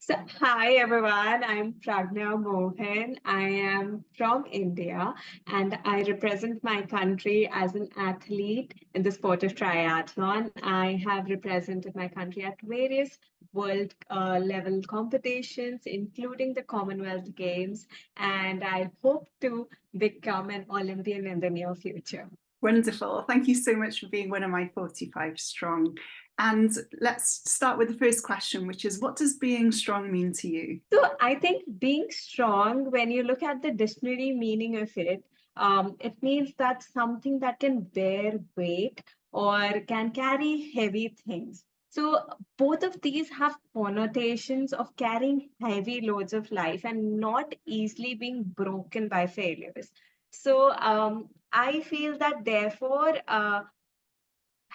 So, hi everyone, I'm Pragnya Mohan. I am from India and I represent my country as an athlete in the sport of triathlon. I have represented my country at various world level competitions, including the Commonwealth Games, and I hope to become an Olympian in the near future. Wonderful. Thank you so much for being one of my 45 strong. And let's start with the first question, which is, what does being strong mean to you? So I think being strong, when you look at the dictionary meaning of it, it means that something that can bear weight or can carry heavy things. So both of these have connotations of carrying heavy loads of life and not easily being broken by failures. So I feel that therefore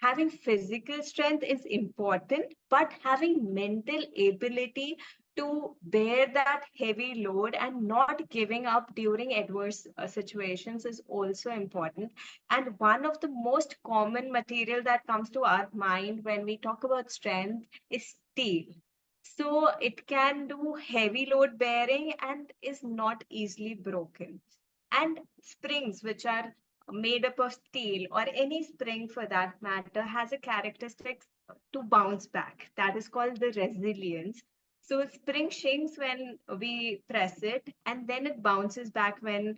having physical strength is important, but having mental ability to bear that heavy load and not giving up during adverse situations is also important. And one of the most common material that comes to our mind when we talk about strength is steel. So it can do heavy load bearing and is not easily broken. And springs, which are made up of steel or any spring for that matter, has a characteristic to bounce back. That is called the resilience. So spring shrinks when we press it, and then it bounces back when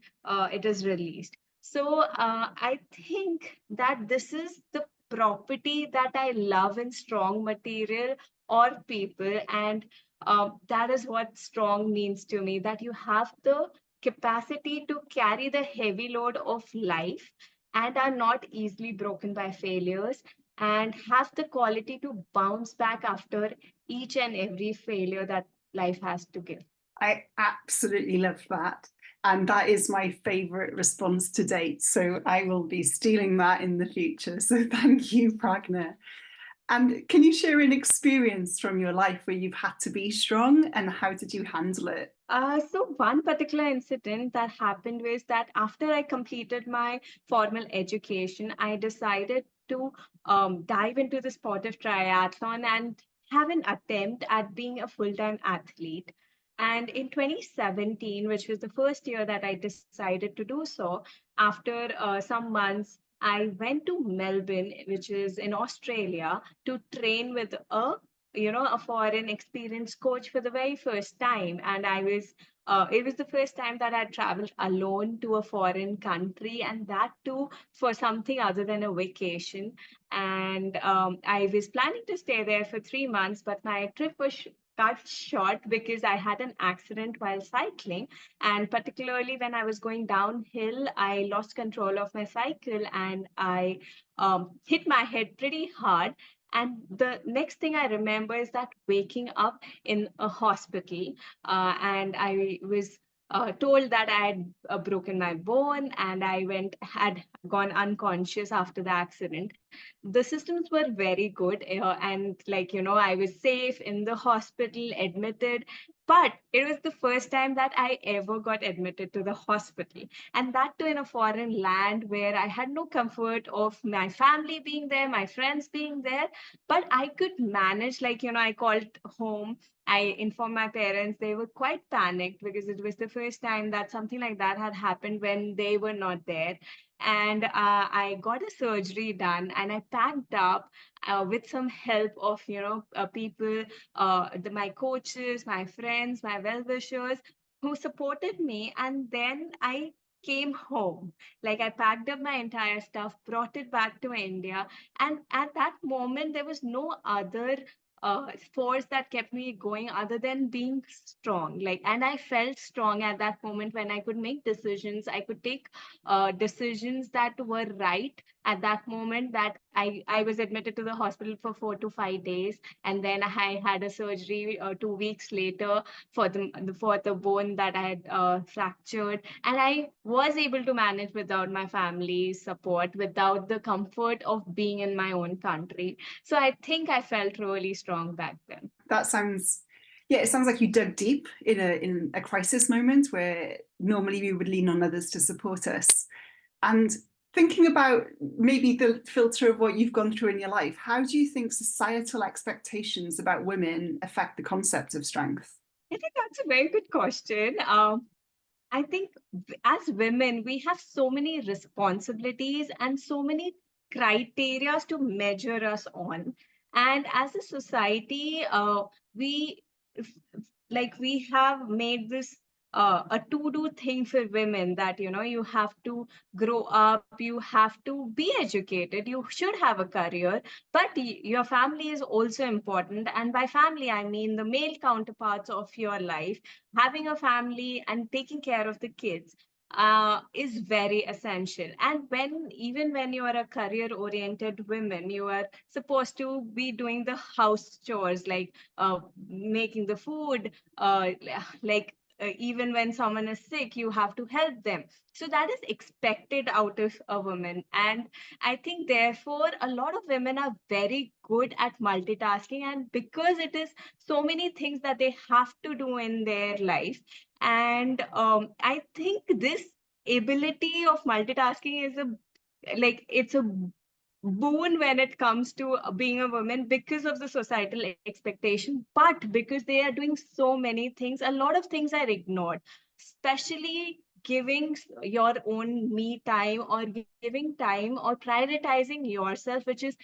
it is released. So I think that this is the property that I love in strong material or people, and that is what strong means to me. That you have the capacity to carry the heavy load of life and are not easily broken by failures and have the quality to bounce back after each and every failure that life has to give. I absolutely love that. And that is my favourite response to date. So I will be stealing that in the future. So thank you, Pragna. And can you share an experience from your life where you've had to be strong and how did you handle it? So one particular incident that happened was that after I completed my formal education, I decided to dive into the sport of triathlon and have an attempt at being a full-time athlete. And in 2017, which was the first year that I decided to do so, after some months, I went to Melbourne, which is in Australia, to train with a foreign experienced coach for the very first time. And it was the first time that I traveled alone to a foreign country, and that too for something other than a vacation. And I was planning to stay there for 3 months, but my trip was cut short because I had an accident while cycling. And particularly when I was going downhill, I lost control of my cycle and I hit my head pretty hard. And the next thing I remember is that waking up in a hospital, and I was told that I had broken my bone and had gone unconscious after the accident. The systems were very good, and I was safe in the hospital, admitted. But it was the first time that I ever got admitted to the hospital, and that too in a foreign land where I had no comfort of my family being there, my friends being there, but I could manage. I called home. I informed my parents. They were quite panicked because it was the first time that something like that had happened when they were not there. And I got a surgery done, and I packed up with some help of people, my coaches, my friends, my well-wishers who supported me. And then I came home. Like I packed up my entire stuff, brought it back to India, and at that moment, there was no other force that kept me going other than being strong. And I felt strong at that moment when I could make decisions. I could take decisions that were right at that moment. That I was admitted to the hospital for 4 to 5 days, and then I had a surgery 2 weeks later for the bone that I had fractured, and I was able to manage without my family's support, without the comfort of being in my own country. So I think I felt really strong back then. That sounds, yeah, it sounds like you dug deep in a crisis moment where normally we would lean on others to support us. And Thinking about maybe the filter of what you've gone through in your life, how do you think societal expectations about women affect the concept of strength? I think that's a very good question. I think as women, we have so many responsibilities and so many criteria to measure us on. And as a society, we we have made this a to-do thing for women that you have to grow up, you have to be educated, you should have a career, but your family is also important. And by family, I mean the male counterparts of your life. Having a family and taking care of the kids is very essential. And even when you are a career oriented woman, you are supposed to be doing the house chores, like making the food, like even when someone is sick, you have to help them. So that is expected out of a woman. And I think, therefore, a lot of women are very good at multitasking. And because it is so many things that they have to do in their life, and I think this ability of multitasking is it's a boon when it comes to being a woman, because of the societal expectation, but because they are doing so many things, a lot of things are ignored, especially giving your own me time, or giving time, or prioritizing yourself, which is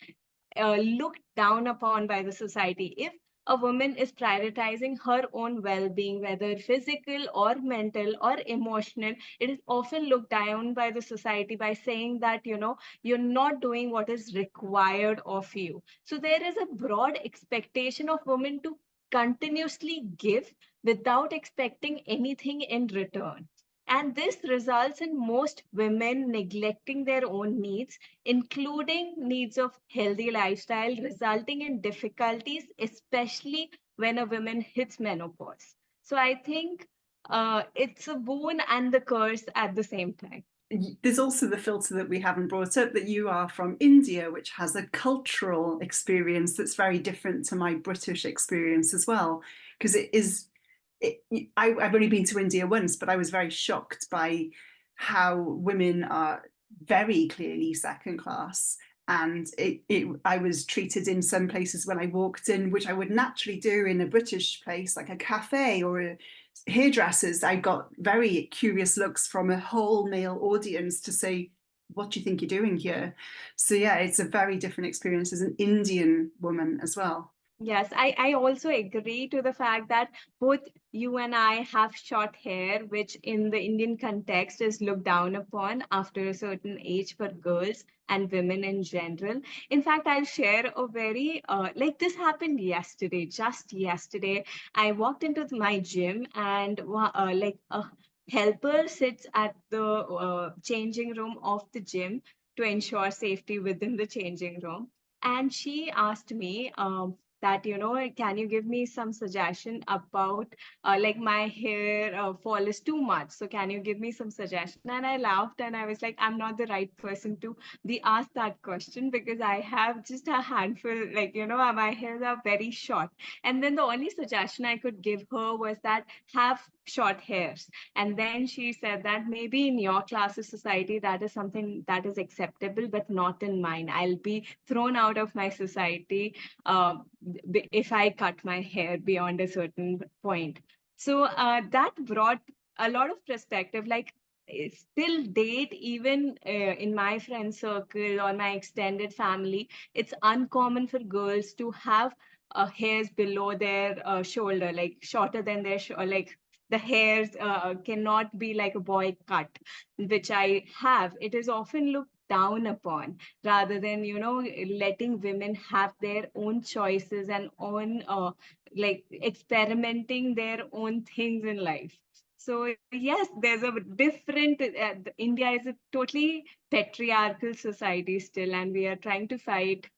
looked down upon by the society. If a woman is prioritizing her own well-being, whether physical or mental or emotional, it is often looked down by the society by saying that you're not doing what is required of you. So there is a broad expectation of women to continuously give without expecting anything in return. And this results in most women neglecting their own needs, including needs of healthy lifestyle, resulting in difficulties, especially when a woman hits menopause. So I think it's a boon and the curse at the same time. There's also the filter that we haven't brought up, that you are from India, which has a cultural experience that's very different to my British experience as well. Because I've only been to India once, but I was very shocked by how women are very clearly second class. And I was treated in some places when I walked in, which I would naturally do in a British place, like a cafe or a hairdressers. I got very curious looks from a whole male audience to say, what do you think you're doing here? So yeah, it's a very different experience as an Indian woman as well. Yes, I also agree to the fact that both you and I have short hair, which in the Indian context is looked down upon after a certain age for girls and women in general. In fact, I'll share a very, this happened yesterday, just yesterday. I walked into my gym, and a helper sits at the changing room of the gym to ensure safety within the changing room. And she asked me, that can you give me some suggestion about my hair fall is too much, so can you give me some suggestion? And I laughed and I was like, I'm not the right person to be asked that question, because I have just a handful, my hairs are very short. And then the only suggestion I could give her was that have short hairs. And then she said that maybe in your class of society that is something that is acceptable, but not in mine. I'll be thrown out of my society if I cut my hair beyond a certain point. So that brought a lot of perspective. Still date, even in my friend circle or my extended family, it's uncommon for girls to have hairs below their shoulder, like shorter than their like the hairs cannot be like a boy cut, which I have. It is often looked down upon, rather than letting women have their own choices and own experimenting their own things in life. So yes, there's a different India is a totally patriarchal society still, and we are trying to fight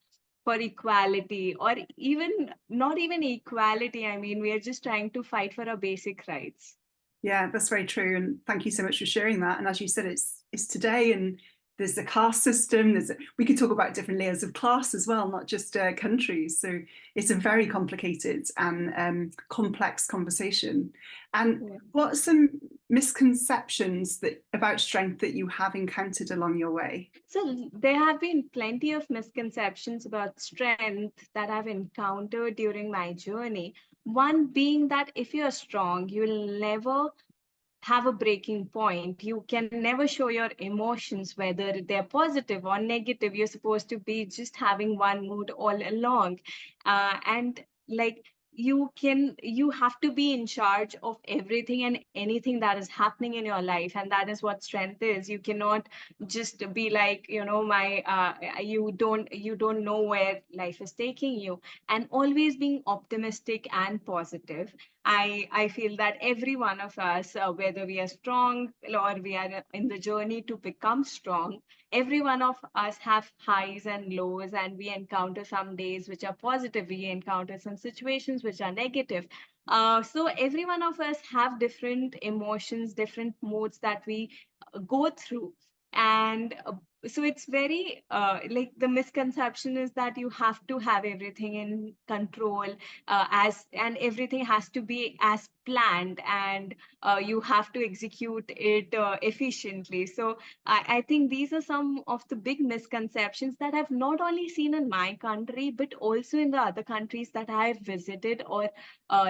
for equality, or even not even equality. I mean, we are just trying to fight for our basic rights. Yeah, that's very true. And thank you so much for sharing that. And as you said, it's today, and there's a caste system. We could talk about different layers of class as well, not just countries. So it's a very complicated and complex conversation. And Yeah. what are some misconceptions about strength that you have encountered along your way? So there have been plenty of misconceptions about strength that I've encountered during my journey. One being that if you're strong, you'll never have a breaking point. You can never show your emotions, whether they're positive or negative. You're supposed to be just having one mood all along. And like you have to be in charge of everything and anything that is happening in your life. And that is what strength is. You cannot just be like, you don't know where life is taking you. And always being optimistic and positive. I feel that every one of us, whether we are strong or we are in the journey to become strong, every one of us have highs and lows, and we encounter some days which are positive. We encounter some situations which are negative. So every one of us have different emotions, different moods that we go through. And so it's very like the misconception is that you have to have everything in control, as and everything has to be as planned, and you have to execute it efficiently. So I think these are some of the big misconceptions that I've not only seen in my country but also in the other countries that I've visited or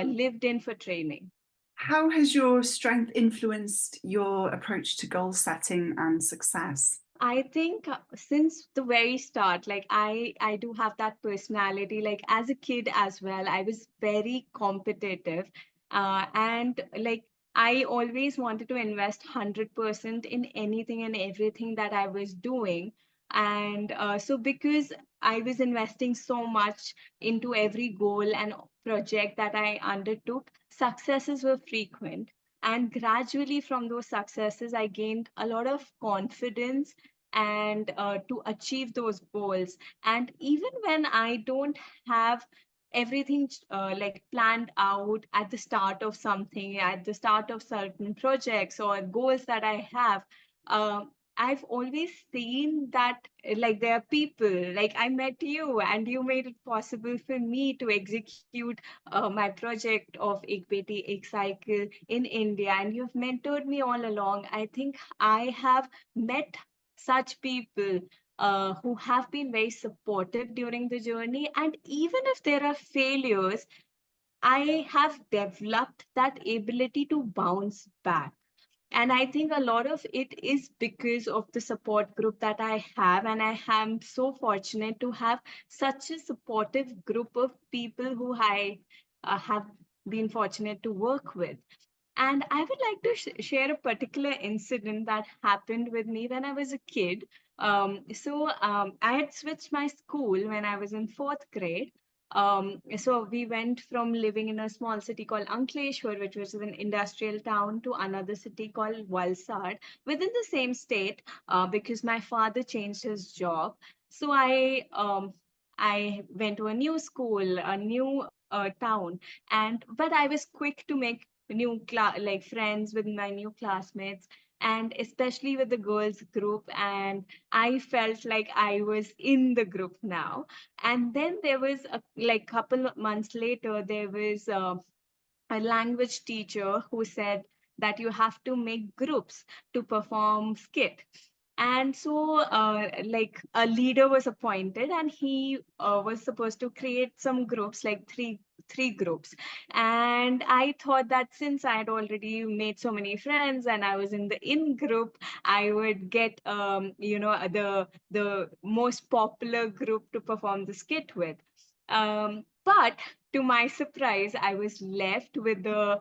lived in for training. How has your strength influenced your approach to goal setting and success? I think since the very start, like I do have that personality. Like as a kid as well, I was very competitive, and like I always wanted to invest 100% in anything and everything that I was doing. And so because I was investing so much into every goal and project that I undertook, successes were frequent. And gradually from those successes, I gained a lot of confidence and to achieve those goals. And even when I don't have everything like planned out at the start of something, at the start of certain projects or goals that I have, I've always seen that like there are people like I met you and you made it possible for me to execute my project of Ek Beti Ek Cycle in India, and you've mentored me all along. I think I have met such people who have been very supportive during the journey. And even if there are failures, I have developed that ability to bounce back. And I think a lot of it is because of the support group that I have. And I am so fortunate to have such a supportive group of people who I have been fortunate to work with. And I would like to share a particular incident that happened with me when I was a kid. I had switched my school when I was in fourth grade. So we went from living in a small city called Ankleshwar, which was an industrial town, to another city called Valsad within the same state, because my father changed his job. So I went to a new school, a new town, and but I was quick to make like friends with my new classmates, and especially with the girls group, and I felt like I was in the group now. And then there was a like couple of months later, there was a language teacher who said that you have to make groups to perform skit. And so like a leader was appointed, and he was supposed to create some groups, like three groups. And I thought that since I had already made so many friends and I was in the in group, I would get the most popular group to perform the skit with. But to my surprise, I was left with the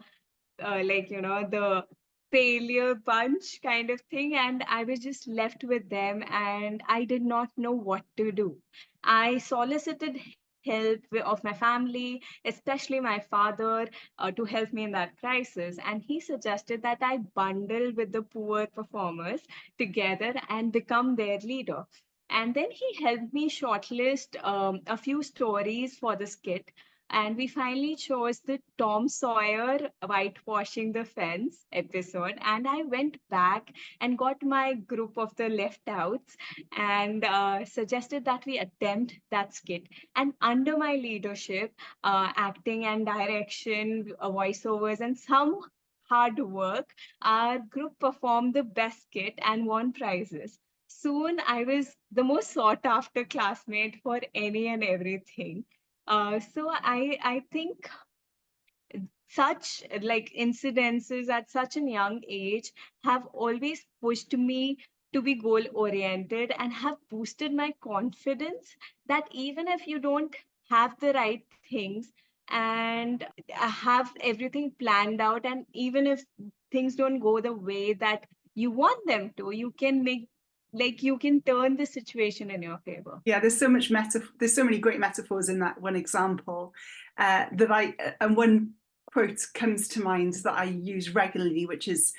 the failure bunch kind of thing, and I was just left with them, and I did not know what to do. I solicited help of my family, especially my father, to help me in that crisis, and he suggested that I bundle with the poor performers together and become their leader. And then he helped me shortlist a few stories for the skit. And we finally chose the Tom Sawyer whitewashing the fence episode. And I went back and got my group of the left outs and suggested that we attempt that skit. And under my leadership, acting and direction, voiceovers, and some hard work, our group performed the best skit and won prizes. Soon, I was the most sought after classmate for any and everything. So I think such like incidences at such a young age have always pushed me to be goal oriented and have boosted my confidence that even if you don't have the right things and have everything planned out, and even if things don't go the way that you want them to, you can make, like, you can turn the situation in your favor. Yeah, there's so much there's so many great metaphors in that one example, and one quote comes to mind that I use regularly, which is,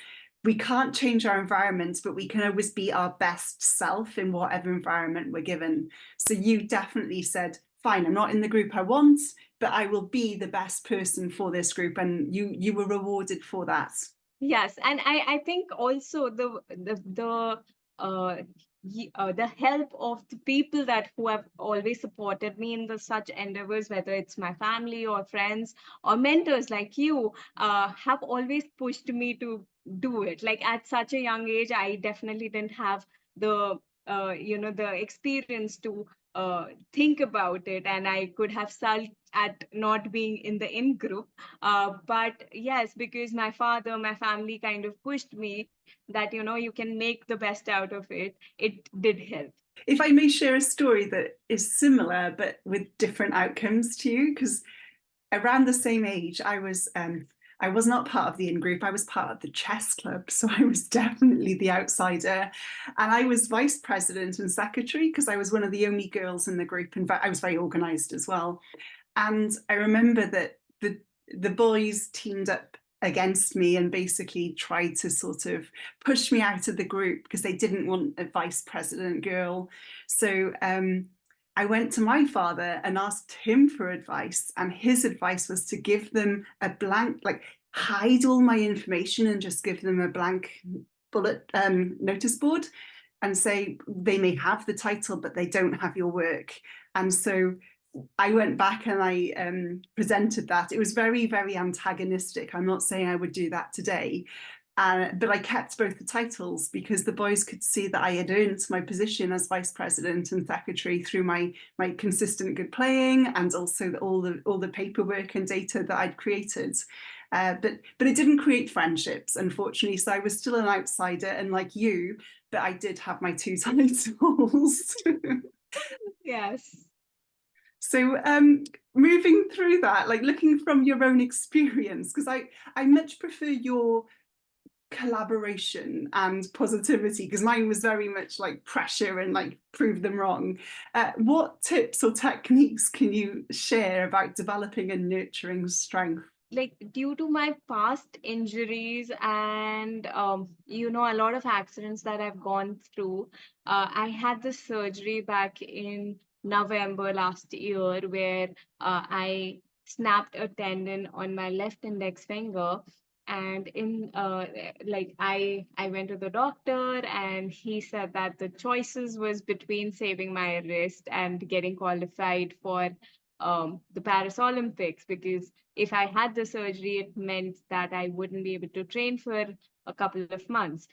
we can't change our environments, but we can always be our best self in whatever environment we're given. So you definitely said, fine, I'm not in the group I want, but I will be the best person for this group, and you were rewarded for that. Yes, and I think also uh, the help of the people that who have always supported me in the such endeavors, whether it's my family or friends or mentors like you, have always pushed me to do it. Like at such a young age, I definitely didn't have the the experience to think about it, and I could have sulked at not being in the in group. But yes, because my father, my family kind of pushed me that, you can make the best out of it. It did help. If I may share a story that is similar but with different outcomes to you, because around the same age, I was not part of the in group. I was part of the chess club, so I was definitely the outsider, and I was vice president and secretary because I was one of the only girls in the group. In fact, I was very organised as well, and I remember that the boys teamed up against me and basically tried to sort of push me out of the group because they didn't want a vice president girl. So I went to my father and asked him for advice, and his advice was to give them a blank, like hide all my information and just give them a blank bullet notice board and say they may have the title, but they don't have your work. And so I went back and I presented that. It was very, very antagonistic. I'm not saying I would do that today, but I kept both the titles because the boys could see that I had earned my position as vice president and secretary through my consistent good playing, and also all the paperwork and data that I'd created. But it didn't create friendships, unfortunately. So I was still an outsider, and like you, but I did have my two titles. Yes. So moving through that, like looking from your own experience, because I much prefer your collaboration and positivity, because mine was very much like pressure and like prove them wrong. What tips or techniques can you share about developing and nurturing strength? Like due to my past injuries and a lot of accidents that I've gone through, I had this surgery back in November last year where I snapped a tendon on my left index finger. And in like I went to the doctor and he said that the choices was between saving my wrist and getting qualified for the Paris Olympics, because if I had the surgery, it meant that I wouldn't be able to train for a couple of months.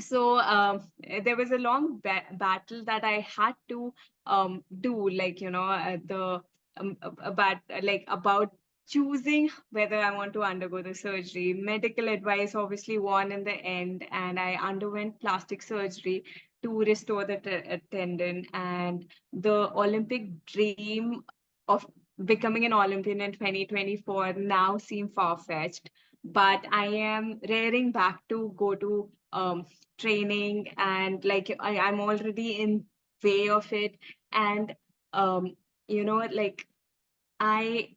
So there was a long battle that I had to do, like, the about choosing whether I want to undergo the surgery. Medical advice obviously won in the end, and I underwent plastic surgery to restore the tendon. And the Olympic dream of becoming an Olympian in 2024 now seem far-fetched, but I am raring back to go to training, and like I'm already in way of it. And um, like I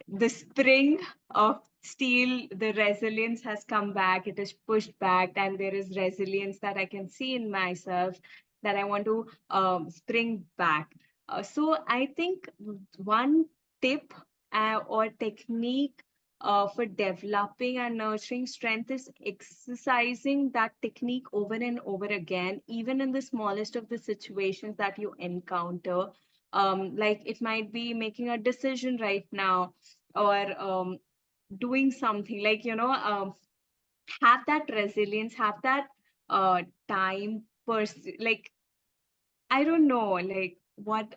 the spring of steel, the resilience has come back, it is pushed back, and there is resilience that I can see in myself that I want to spring back. So I think one tip or technique for developing and nurturing strength is exercising that technique over and over again, even in the smallest of the situations that you encounter. Like it might be making a decision right now, or doing something like, have that resilience, have that time, like, I don't know, like what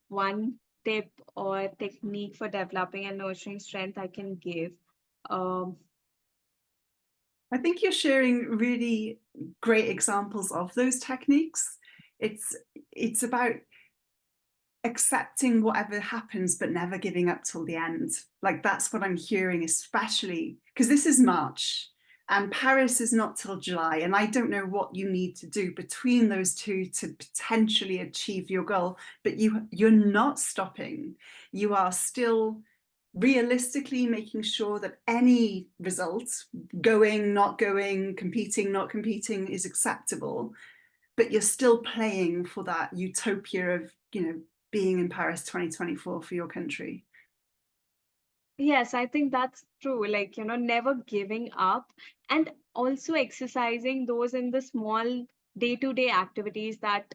one tip or technique for developing and nurturing strength I can give. Um, I think you're sharing really great examples of those techniques. It's about accepting whatever happens, but never giving up till the end. Like that's what I'm hearing, especially because this is March and Paris is not till July. And I don't know what you need to do between those two to potentially achieve your goal, but you're not stopping. You are still realistically making sure that any result, going, not going, competing, not competing, is acceptable, but you're still playing for that utopia of, being in Paris 2024 for your country. yes, I think that's true. Like, never giving up, and also exercising those in the small day-to-day activities that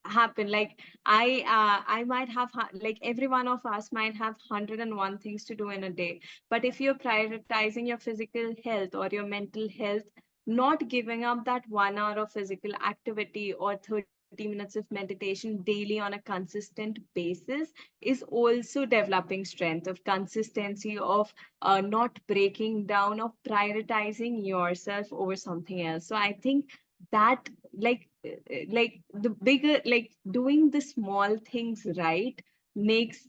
happen. Like I might have like every one of us might have 101 things to do in a day, but if you're prioritizing your physical health or your mental health, not giving up that 1 hour of physical activity or 30 minutes of meditation daily on a consistent basis is also developing strength of consistency, of not breaking down, of prioritizing yourself over something else. So I think that, like the bigger, like doing the small things right makes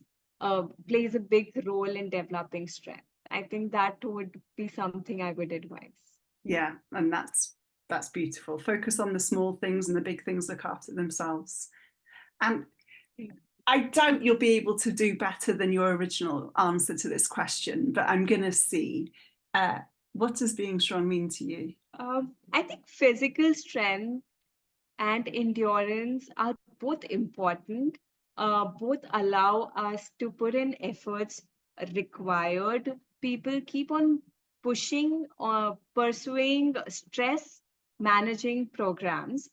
plays a big role in developing strength. I think that would be something I would advise. Yeah, and that's beautiful. Focus on the small things and the big things look after themselves. And I doubt you'll be able to do better than your original answer to this question, but I'm going to see. What does being strong mean to you? I think physical strength and endurance are both important. Both allow us to put in efforts required. People keep on pushing or pursuing stress managing programs.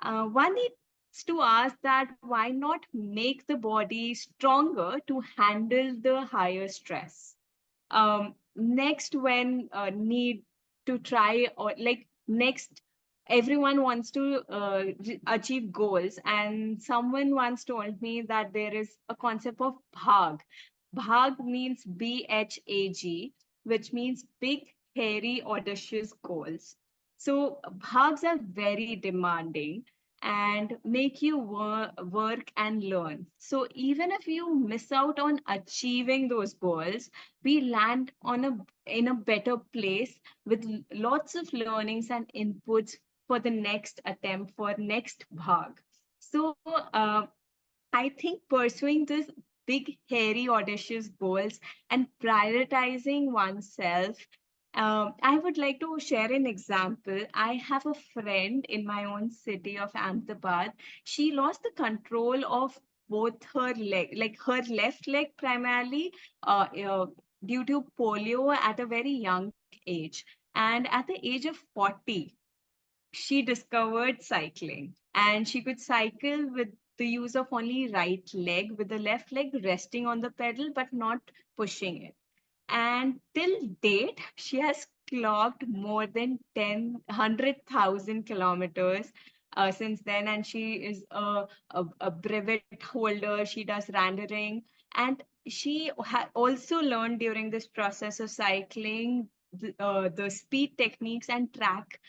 One needs to ask that why not make the body stronger to handle the higher stress? Next, when need to try, or like next, everyone wants to achieve goals, and someone once told me that there is a concept of bhag. Bhag means BHAG, which means big, hairy, audacious goals. So bhags are very demanding and make you work and learn. So even if you miss out on achieving those goals, we land on a in a better place with lots of learnings and inputs for the next attempt, for next bhag. So I think pursuing this big, hairy, audacious goals and prioritizing oneself. I would like to share an example. I have a friend in my own city of Ahmedabad. She lost the control of both her leg, like her left leg primarily, due to polio at a very young age. And at the age of 40, she discovered cycling, and she could cycle with the use of only right leg, with the left leg resting on the pedal but not pushing it. And till date, she has clocked more than 100,000 kilometers since then. And she is a brevet holder. She does rendering. And she also learned during this process of cycling the speed techniques and track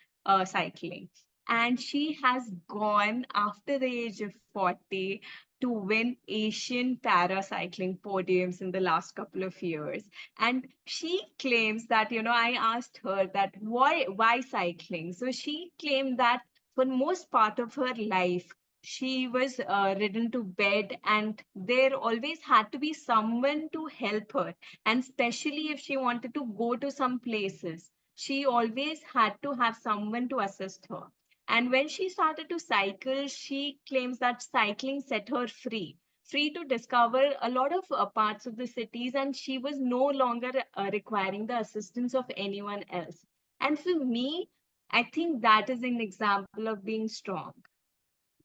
cycling. And she has gone after the age of 40 to win Asian paracycling podiums in the last couple of years. And she claims that, I asked her that why cycling? So she claimed that for most part of her life, she was ridden to bed, and there always had to be someone to help her. And especially if she wanted to go to some places, she always had to have someone to assist her. And when she started to cycle, she claims that cycling set her free. free to discover a lot of parts of the cities, and she was no longer requiring the assistance of anyone else. And for me, I think that is an example of being strong.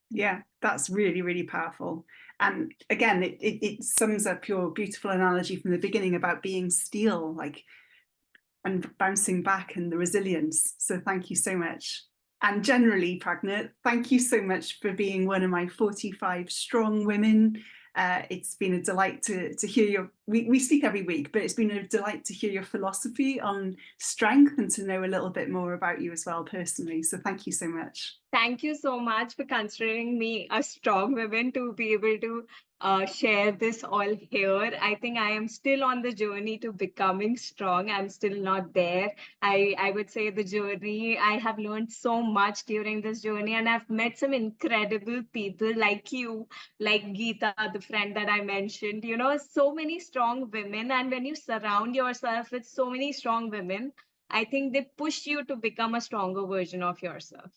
Yeah, that's really, really powerful. And again, it sums up your beautiful analogy from the beginning about being steel, like, and bouncing back, and the resilience. So thank you so much. And generally, Pragnya, thank you so much for being one of my 45 strong women. It's been a delight to hear your, we speak every week, but it's been a delight to hear your philosophy on strength and to know a little bit more about you as well personally. So thank you so much. Thank you so much for considering me a strong woman to be able to share this all here. I think I am still on the journey to becoming strong. I'm still not there. I would say the journey, I have learned so much during this journey, and I've met some incredible people like you, like Geeta, the friend that I mentioned, you know, so many strong women. And when you surround yourself with so many strong women, I think they push you to become a stronger version of yourself.